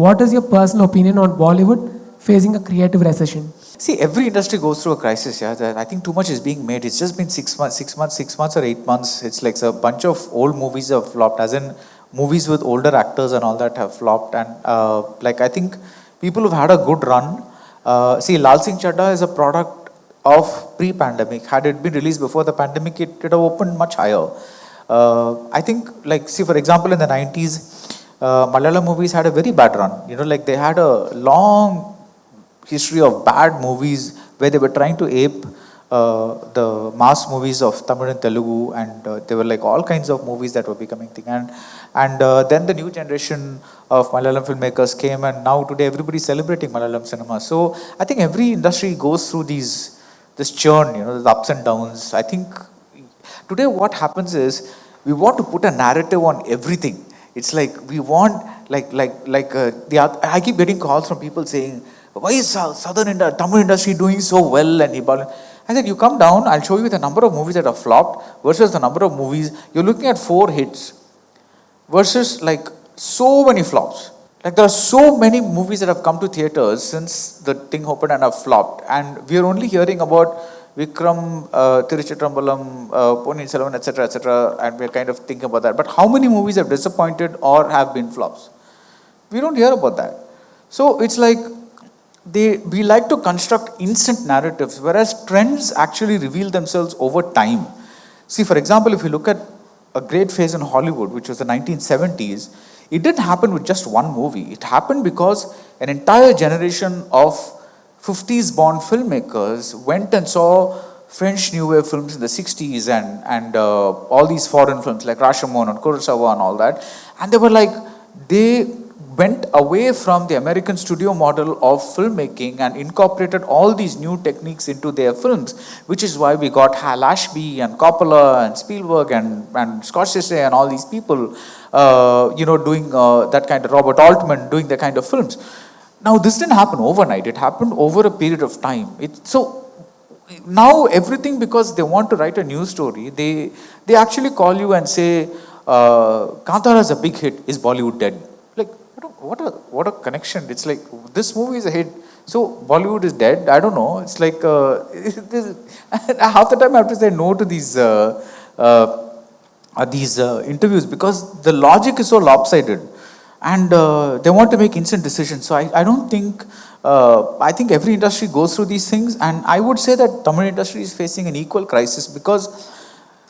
what is your personal opinion on Bollywood facing a creative recession? See, every industry goes through a crisis. Yeah, I think too much is being made. It's just been 6 months or 8 months. It's like a bunch of old movies have flopped, as in movies with older actors and all that have flopped. And like I think people who've had a good run. See, Lal Singh Chadda is a product of pre-pandemic. Had it been released before the pandemic, it would have opened much higher. I think, like, see, for example, in the 90s, Malayalam movies had a very bad run. You know, like they had a long history of bad movies where they were trying to ape the mass movies of Tamil and Telugu, and there were like all kinds of movies that were becoming thing. And then the new generation of Malayalam filmmakers came, and now today everybody's celebrating Malayalam cinema. So I think every industry goes through this churn, you know, the ups and downs. I think today what happens is we want to put a narrative on everything. It's like we want I keep getting calls from people saying, why is Tamil industry doing so well? And I said, you come down, I'll show you the number of movies that have flopped versus the number of movies. You're looking at 4 hits versus like so many flops. Like there are so many movies that have come to theaters since the thing opened and have flopped. And we are only hearing about Vikram, Tiruchitrambalam, Ponniyin Selvan, etc., and we're kind of thinking about that. But how many movies have disappointed or have been flops? We don't hear about that. So it's like we like to construct instant narratives, whereas trends actually reveal themselves over time. See, for example, if you look at a great phase in Hollywood, which was the 1970s, it didn't happen with just one movie. It happened because an entire generation of 50s born filmmakers went and saw French New Wave films in the 60s and all these foreign films like Rashomon and Kurosawa and all that. And they were like, they went away from the American studio model of filmmaking and incorporated all these new techniques into their films, which is why we got Hal Ashby and Coppola and Spielberg and Scorsese and all these people, doing that kind of, Robert Altman doing that kind of films. Now, this didn't happen overnight. It happened over a period of time. So now everything, because they want to write a news story, they actually call you and say, Kantara is a big hit. Is Bollywood dead? Like, what a connection. It's like, this movie is a hit, so Bollywood is dead. I don't know. It's like, half the time I have to say no to these interviews because the logic is so lopsided. And they want to make instant decisions. So I don't think, I think every industry goes through these things. And I would say that Tamil industry is facing an equal crisis because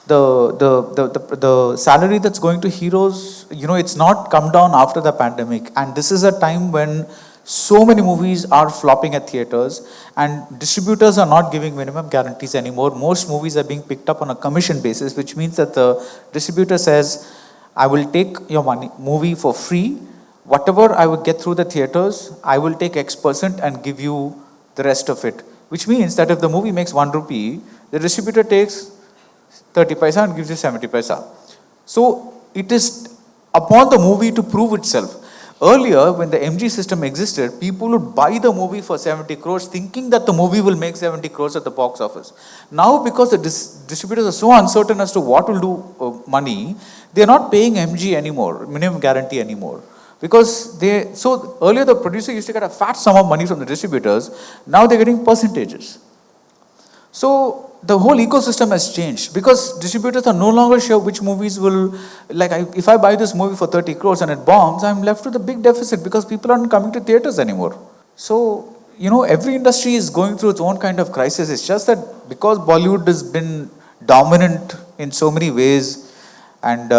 the salary that's going to heroes, it's not come down after the pandemic. And this is a time when so many movies are flopping at theaters and distributors are not giving minimum guarantees anymore. Most movies are being picked up on a commission basis, which means that the distributor says, I will take your movie for free. Whatever I will get through the theaters, I will take X% and give you the rest of it. Which means that if the movie makes 1 rupee, the distributor takes 30 paisa and gives you 70 paisa. So it is upon the movie to prove itself. Earlier, when the MG system existed, people would buy the movie for 70 crores thinking that the movie will make 70 crores at the box office. Now, because the distributors are so uncertain as to what will do money, they are not paying MG anymore, minimum guarantee anymore. Because so earlier the producer used to get a fat sum of money from the distributors, now they're getting percentages. So the whole ecosystem has changed because distributors are no longer sure which movies will, if I buy this movie for 30 crores and it bombs, I'm left with a big deficit because people aren't coming to theaters anymore. So, every industry is going through its own kind of crisis. It's just that because Bollywood has been dominant in so many ways and,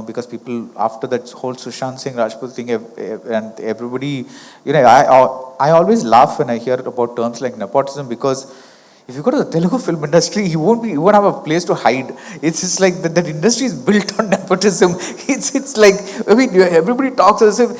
because people, after that whole Sushant Singh Rajput thing, and everybody, I always laugh when I hear about terms like nepotism because if you go to the Telugu film industry, you won't have a place to hide. It's just like that industry is built on nepotism. It's like, everybody talks as if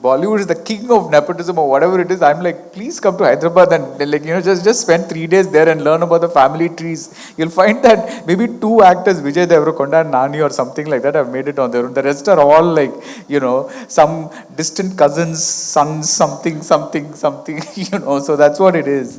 Bollywood is the king of nepotism or whatever it is. I'm like, please come to Hyderabad and just spend 3 days there and learn about the family trees. You'll find that maybe 2 actors, Vijay Deverakonda and Nani or something like that, have made it on their own. The rest are all some distant cousins, sons, something. So that's what it is.